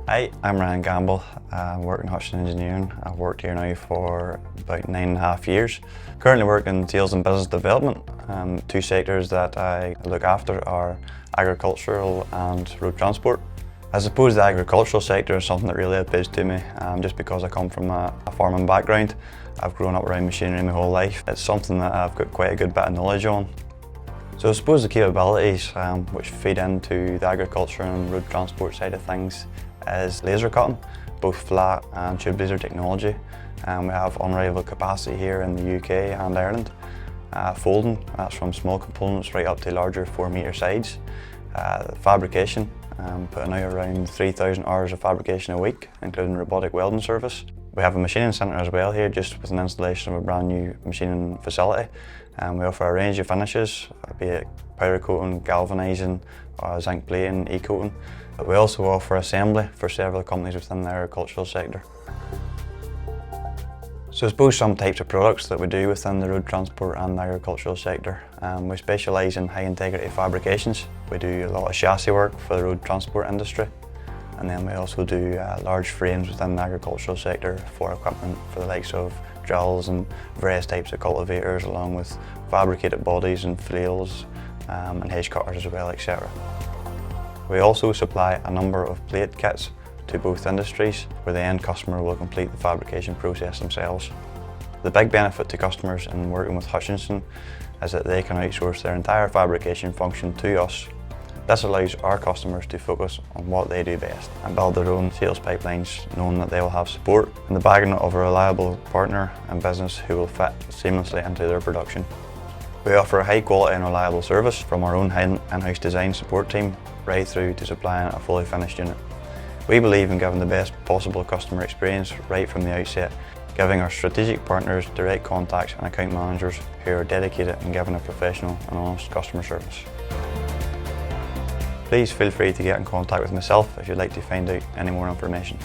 Hi, I'm Ryan Gamble. I work in Hutchinson Engineering. I've worked here now for about 9.5 years. Currently work in sales and business development. Two sectors that I look after are agricultural and road transport. I suppose the agricultural sector is something that really appeals to me, just because I come from a farming background. I've grown up around machinery my whole life. It's something that I've got quite a good bit of knowledge on. So I suppose the capabilities which feed into the agriculture and road transport side of things is laser cutting, both flat and tube laser technology. We have unrivaled capacity here in the UK and Ireland. Folding, that's from small components right up to larger 4-metre sides. Fabrication, putting out around 3,000 hours of fabrication a week, including robotic welding service. We have a machining centre as well here, just with an installation of a brand new machining facility. We offer a range of finishes, be it powder coating, galvanising, zinc plating, e-coating. We also offer assembly for several companies within the agricultural sector. So I suppose some types of products that we do within the road transport and the agricultural sector. We specialise in high integrity fabrications. We do a lot of chassis work for the road transport industry. And then we also do large frames within the agricultural sector for equipment for the likes of drills and various types of cultivators, along with fabricated bodies and flails and hedge cutters as well, etc. We also supply a number of plate kits to both industries, where the end customer will complete the fabrication process themselves. The big benefit to customers in working with Hutchinson is that they can outsource their entire fabrication function to us. This allows our customers to focus on what they do best and build their own sales pipelines, knowing that they will have support and the backing of a reliable partner and business who will fit seamlessly into their production. We offer a high quality and reliable service from our own in-house design support team right through to supplying a fully finished unit. We believe in giving the best possible customer experience right from the outset, giving our strategic partners direct contacts and account managers who are dedicated in giving a professional and honest customer service. Please feel free to get in contact with myself if you'd like to find out any more information.